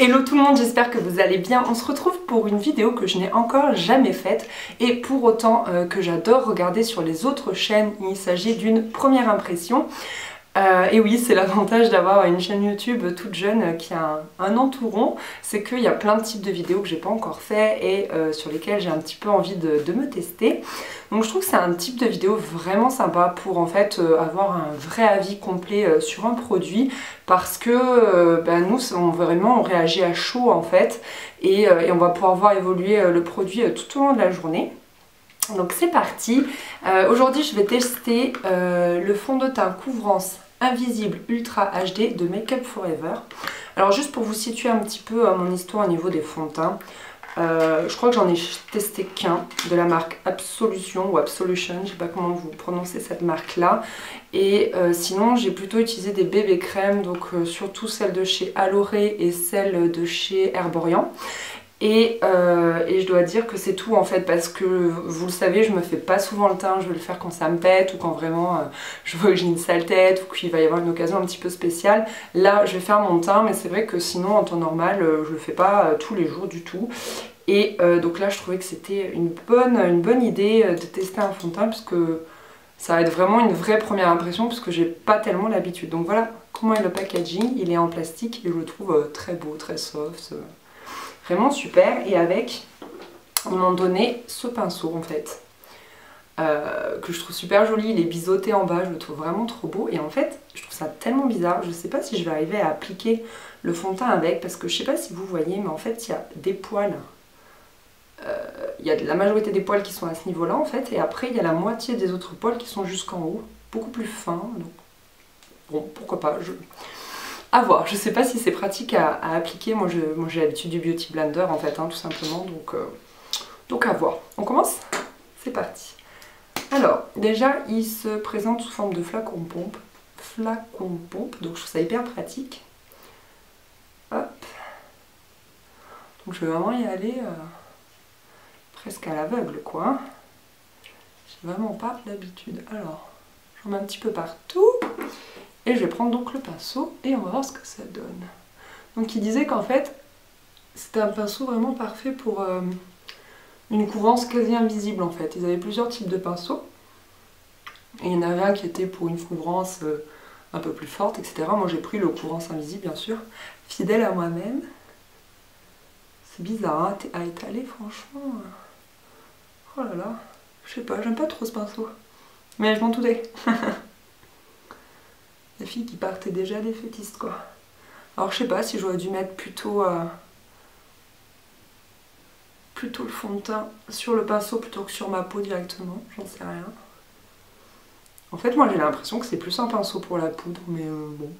Hello tout le monde, j'espère que vous allez bien. On se retrouve pour une vidéo que je n'ai encore jamais faite et pour autant que j'adore regarder sur les autres chaînes, il s'agit d'une première impression. Et oui, c'est l'avantage d'avoir une chaîne YouTube toute jeune qui a un an tout rond, c'est qu'il y a plein de types de vidéos que j'ai pas encore fait et sur lesquelles j'ai un petit peu envie de me tester. Donc je trouve que c'est un type de vidéo vraiment sympa pour en fait avoir un vrai avis complet sur un produit parce que nous on réagit à chaud en fait et on va pouvoir voir évoluer le produit tout au long de la journée. Donc c'est parti. Aujourd'hui je vais tester le fond de teint couvrance invisible Ultra HD de Make Up For Ever. Alors juste pour vous situer un petit peu mon histoire au niveau des fonds de teint, je crois que j'en ai testé qu'un de la marque Absolution ou Absolution, je sais pas comment vous prononcez cette marque là. Et sinon j'ai plutôt utilisé des bébés crèmes, donc surtout celle de chez Aloré et celle de chez Herborian. Et je dois dire que c'est tout en fait parce que vous le savez, je me fais pas souvent le teint, je vais le faire quand ça me pète ou quand vraiment je vois que j'ai une sale tête ou qu'il va y avoir une occasion un petit peu spéciale. Là je vais faire mon teint, mais c'est vrai que sinon en temps normal je le fais pas tous les jours du tout. Et donc là je trouvais que c'était une bonne idée de tester un fond de teint puisque ça va être vraiment une vraie première impression puisque j'ai pas tellement l'habitude. Donc voilà comment est le packaging, il est en plastique et je le trouve très beau, très soft. Vraiment super, et avec, ils m'ont donné ce pinceau en fait, que je trouve super joli, il est biseauté en bas, je le trouve vraiment trop beau, et en fait, je trouve ça tellement bizarre, je sais pas si je vais arriver à appliquer le fond de teint avec, parce que je sais pas si vous voyez, mais en fait, il y a des poils, il y a la majorité des poils qui sont à ce niveau-là en fait, et après, il y a la moitié des autres poils qui sont jusqu'en haut, beaucoup plus fins, donc bon, pourquoi pas, à voir, je sais pas si c'est pratique à appliquer, moi j'ai l'habitude du Beauty Blender en fait, tout simplement, donc à voir. On commence? C'est parti. Alors, déjà il se présente sous forme de flacon pompe, donc je trouve ça hyper pratique. Hop. Donc je vais vraiment y aller presque à l'aveugle quoi. J'ai vraiment pas l'habitude. Alors, j'en mets un petit peu partout. Et je vais prendre donc le pinceau et on va voir ce que ça donne. Donc il disait qu'en fait c'était un pinceau vraiment parfait pour une couvrance quasi invisible en fait. Ils avaient plusieurs types de pinceaux. Et il y en avait un qui était pour une couvrance un peu plus forte, etc. Moi j'ai pris le couvrance invisible bien sûr, fidèle à moi-même. C'est bizarre à étaler franchement. Oh là là, je sais pas, j'aime pas trop ce pinceau. Mais je m'en doutais. Les filles qui partaient déjà des fétistes quoi. Alors je sais pas si j'aurais dû mettre plutôt le fond de teint sur le pinceau plutôt que sur ma peau directement, j'en sais rien. En fait moi j'ai l'impression que c'est plus un pinceau pour la poudre, mais bon,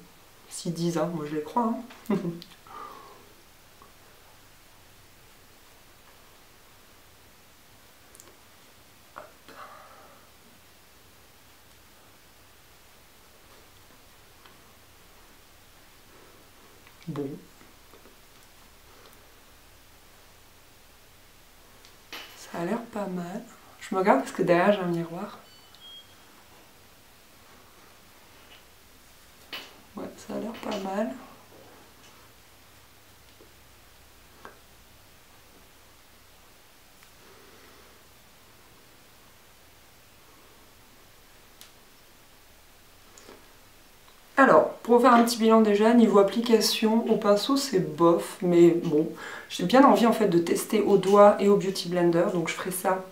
s'ils disent, moi je les crois. Bon. Ça a l'air pas mal. Je me regarde parce que derrière j'ai un miroir. Ouais, ça a l'air pas mal. Alors, pour faire un petit bilan déjà, niveau application, au pinceau c'est bof, mais bon, j'ai bien envie en fait de tester au doigt et au Beauty Blender, donc je ferai ça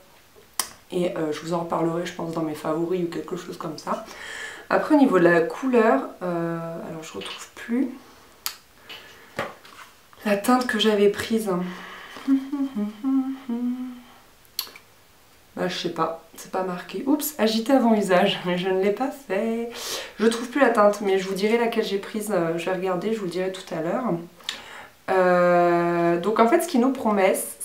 et je vous en reparlerai je pense dans mes favoris ou quelque chose comme ça. Après au niveau de la couleur, alors je retrouve plus la teinte que j'avais prise. Bah, je sais pas, c'est pas marqué. Oups, agité avant usage, mais je ne l'ai pas fait. Je trouve plus la teinte, mais je vous dirai laquelle j'ai prise. Je vais regarder, je vous le dirai tout à l'heure. Donc en fait, ce qu'ils nous promettent,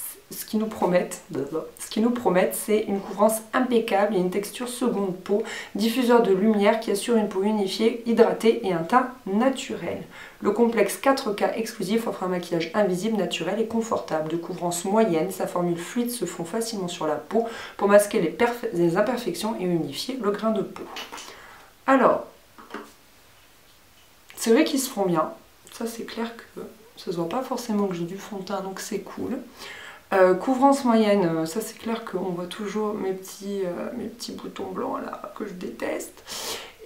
c'est une couvrance impeccable et une texture seconde peau, diffuseur de lumière qui assure une peau unifiée, hydratée et un teint naturel. Le complexe 4K exclusif offre un maquillage invisible, naturel et confortable. De couvrance moyenne, sa formule fluide se fond facilement sur la peau pour masquer les imperfections et unifier le grain de peau. Alors, c'est vrai qu'ils se font bien, ça c'est clair que ça se voit pas forcément que j'ai du fond de teint, donc c'est cool. Couvrance moyenne, ça c'est clair qu'on voit toujours mes petits boutons blancs là que je déteste.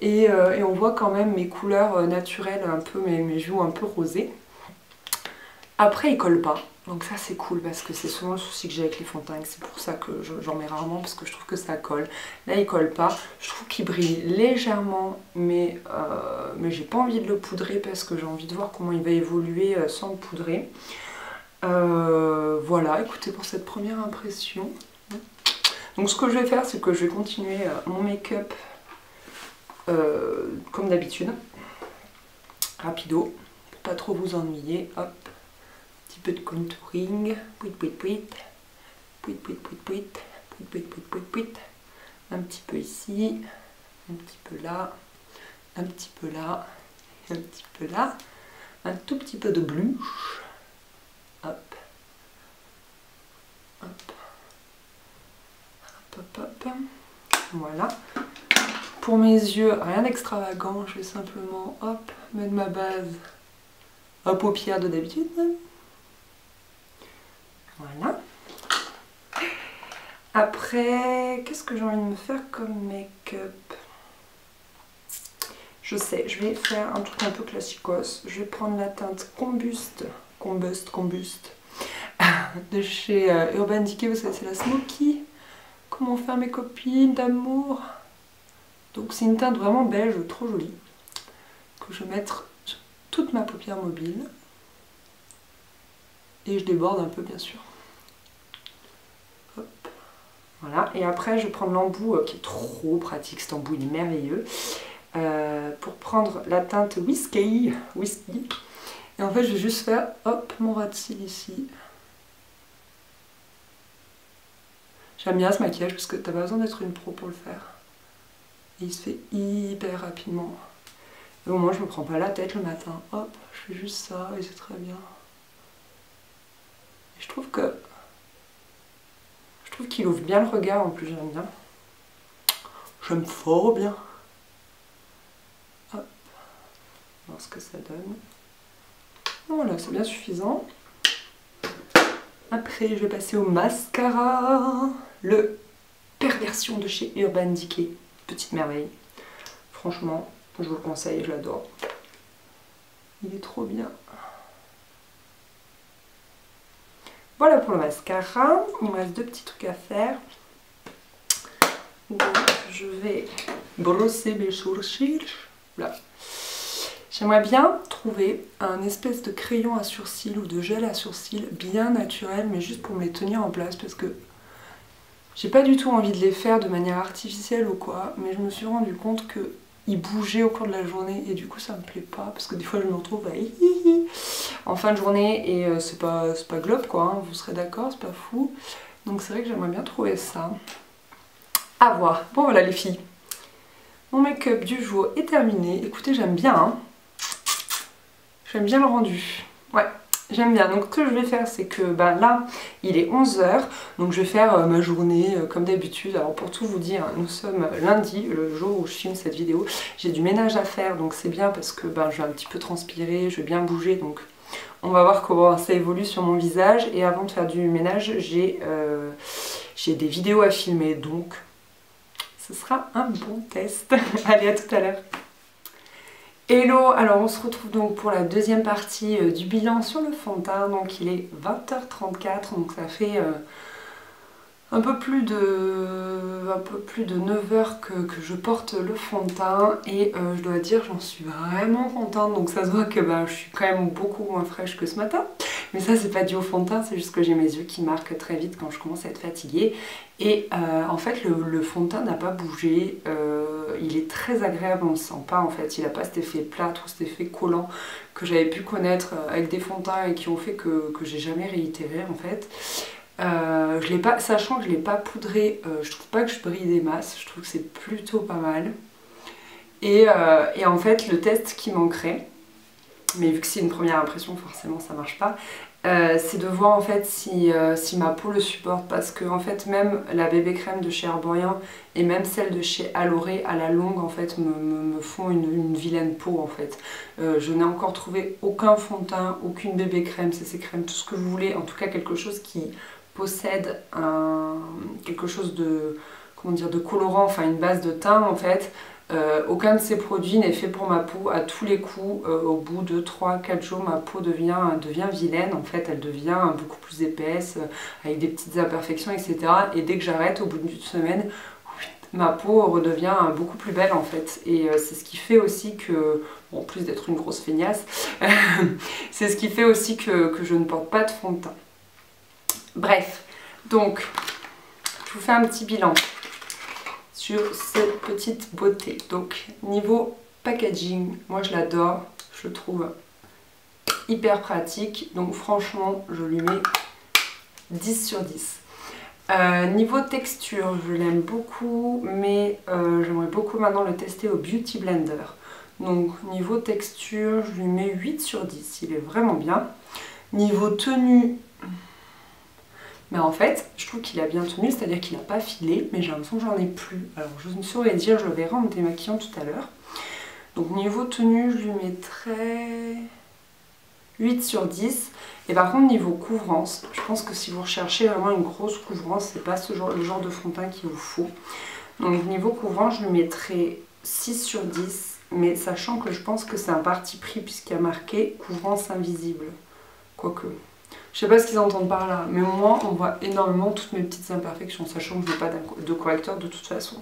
Et on voit quand même mes couleurs naturelles, un peu mes joues un peu rosées. Après il colle pas, donc ça c'est cool parce que c'est souvent le souci que j'ai avec les fonds de teint. C'est pour ça que j'en mets rarement parce que je trouve que ça colle. Là il colle pas, je trouve qu'il brille légèrement, mais j'ai pas envie de le poudrer parce que j'ai envie de voir comment il va évoluer sans le poudrer. Voilà, écoutez, pour cette première impression. Donc ce que je vais faire, c'est que je vais continuer mon make-up comme d'habitude. Rapido, pour pas trop vous ennuyer. Hop, un petit peu de contouring. Pouit, pouit, pouit. Pouit, pouit, pouit, pouit. Pouit, pouit, pouit, pouit, pouit. Un petit peu ici. Un petit peu là. Un petit peu là. Un petit peu là. Un tout petit peu de blush. Hop, hop, hop, hop, hop, voilà. Pour mes yeux, rien d'extravagant, je vais simplement, hop, mettre ma base à paupières de d'habitude. Voilà. Après, qu'est-ce que j'ai envie de me faire comme make-up? Je sais, je vais faire un truc un peu classicos. Je vais prendre la teinte Combust de chez Urban Decay, vous savez c'est la Smoky. Comment faire mes copines d'amour. Donc c'est une teinte vraiment beige, trop jolie, que je vais mettre sur toute ma paupière mobile. Et je déborde un peu bien sûr. Hop. Voilà, et après je vais prendre l'embout qui est trop pratique, cet embout il est merveilleux. Pour prendre la teinte Whisky. Et en fait, je vais juste faire, hop, mon ras de cils ici. J'aime bien ce maquillage parce que t'as pas besoin d'être une pro pour le faire. Et il se fait hyper rapidement. Et au moins, je me prends pas la tête le matin. Hop, je fais juste ça et c'est très bien. Et je trouve qu'il ouvre bien le regard en plus, j'aime bien. J'aime fort bien. Hop, voir ce que ça donne. Voilà, c'est bien suffisant. Après, je vais passer au mascara. Le Perversion de chez Urban Decay. Petite merveille. Franchement, je vous le conseille, je l'adore. Il est trop bien. Voilà pour le mascara. Il me reste deux petits trucs à faire. Donc, je vais brosser mes sourcils. Là. J'aimerais bien trouver un espèce de crayon à sourcils ou de gel à sourcils bien naturel, mais juste pour me les tenir en place parce que j'ai pas du tout envie de les faire de manière artificielle ou quoi, mais je me suis rendu compte qu'ils bougeaient au cours de la journée et du coup ça me plaît pas parce que des fois je me retrouve en fin de journée et c'est pas globe quoi, hein, vous serez d'accord, c'est pas fou. Donc c'est vrai que j'aimerais bien trouver ça. À voir. Bon voilà les filles. Mon make-up du jour est terminé. Écoutez, j'aime bien, hein. J'aime bien le rendu. Ouais, j'aime bien. Donc ce que je vais faire, c'est que là, il est 11 h. Donc je vais faire ma journée comme d'habitude. Alors pour tout vous dire, nous sommes lundi, le jour où je filme cette vidéo. J'ai du ménage à faire, donc c'est bien parce que je vais un petit peu transpirer, je vais bien bouger. Donc on va voir comment ça évolue sur mon visage. Et avant de faire du ménage, j'ai des vidéos à filmer. Donc ce sera un bon test. Allez, à tout à l'heure. Hello, alors on se retrouve donc pour la deuxième partie du bilan sur le fond de teint. Donc il est 20h34, donc ça fait un peu plus de 9 heures que je porte le fond de teint. Et je dois dire, j'en suis vraiment contente. Donc ça se voit que je suis quand même beaucoup moins fraîche que ce matin. Mais ça c'est pas dû au fond de teint, c'est juste que j'ai mes yeux qui marquent très vite quand je commence à être fatiguée. Et en fait le fond de teint n'a pas bougé, il est très agréable, on ne sent pas en fait, il n'a pas cet effet plâtre ou cet effet collant que j'avais pu connaître avec des fonds de teint et qui ont fait que j'ai jamais réitéré en fait. Sachant que je ne l'ai pas poudré, je trouve pas que je brille des masses, je trouve que c'est plutôt pas mal. Et en fait le test qui manquerait, mais vu que c'est une première impression forcément ça marche pas, c'est de voir en fait si ma peau le supporte, parce que en fait même la bébé crème de chez Herborian et même celle de chez Aloré à la longue en fait me font une vilaine peau en fait. Je n'ai encore trouvé aucun fond de teint, aucune bébé crème, CC crème, tout ce que vous voulez, en tout cas quelque chose qui possède quelque chose de, comment dire, de colorant, enfin une base de teint en fait. Aucun de ces produits n'est fait pour ma peau. À tous les coups, au bout de 3-4 jours, ma peau devient vilaine. En fait, elle devient beaucoup plus épaisse, avec des petites imperfections, etc. Et dès que j'arrête, au bout d'une semaine, ma peau redevient beaucoup plus belle en fait. Et c'est ce qui fait aussi que, bon, en plus d'être une grosse feignasse, c'est ce qui fait aussi que je ne porte pas de fond de teint. Bref, donc, je vous fais un petit bilan sur cette petite beauté. Donc niveau packaging, moi je l'adore, je le trouve hyper pratique, donc franchement je lui mets 10 sur 10. Niveau texture, je l'aime beaucoup, mais j'aimerais beaucoup maintenant le tester au Beauty Blender. Donc niveau texture, je lui mets 8 sur 10, il est vraiment bien. Niveau tenue, mais en fait, je trouve qu'il a bien tenu, c'est-à-dire qu'il n'a pas filé, mais j'ai l'impression que j'en ai plus. Alors je ne saurais dire, je le verrai en me démaquillant tout à l'heure. Donc niveau tenue, je lui mettrais 8 sur 10. Et par contre, niveau couvrance, je pense que si vous recherchez vraiment une grosse couvrance, c'est pas le genre de fond de teint qu'il vous faut. Donc niveau couvrance, je lui mettrais 6 sur 10, mais sachant que je pense que c'est un parti pris puisqu'il y a marqué couvrance invisible. Quoique... je sais pas ce qu'ils entendent par là, mais moi on voit énormément toutes mes petites imperfections, sachant que je n'ai pas de correcteur de toute façon.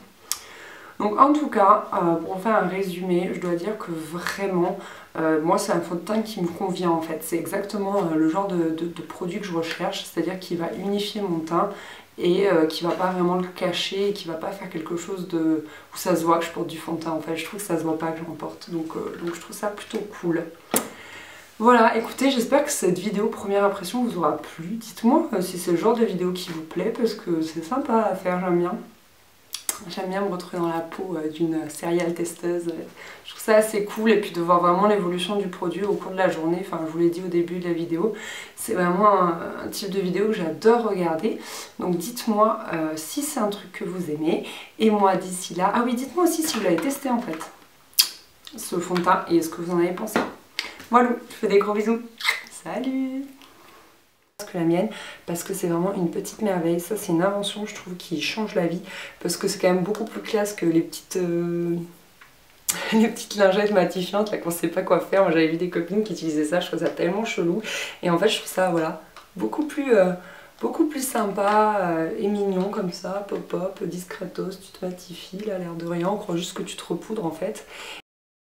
Donc en tout cas, pour faire un résumé, je dois dire que vraiment, moi c'est un fond de teint qui me convient en fait. C'est exactement le genre de produit que je recherche, c'est-à-dire qui va unifier mon teint et qui va pas vraiment le cacher et qui va pas faire quelque chose de où ça se voit que je porte du fond de teint en fait. Je trouve que ça se voit pas que j'en porte, donc je trouve ça plutôt cool. Voilà, écoutez, j'espère que cette vidéo première impression vous aura plu. Dites-moi si c'est le genre de vidéo qui vous plaît, parce que c'est sympa à faire, j'aime bien. J'aime bien me retrouver dans la peau d'une serial testeuse. Je trouve ça assez cool, et puis de voir vraiment l'évolution du produit au cours de la journée. Enfin, je vous l'ai dit au début de la vidéo, c'est vraiment un type de vidéo que j'adore regarder. Donc dites-moi si c'est un truc que vous aimez. Et moi d'ici là... ah oui, dites-moi aussi si vous l'avez testé en fait, ce fond de teint, et ce que vous en avez pensé. Voilà, je fais des gros bisous. Salut! Que la mienne, parce que c'est vraiment une petite merveille. Ça c'est une invention, je trouve, qui change la vie, parce que c'est quand même beaucoup plus classe que les petites lingettes matifiantes là qu'on sait pas quoi faire. Moi j'avais vu des copines qui utilisaient ça, je trouve ça tellement chelou, et en fait je trouve ça, voilà, beaucoup plus sympa et mignon comme ça, pop-up, discretos, tu te matifies, là, l'air de rien, on croit juste que tu te repoudres en fait.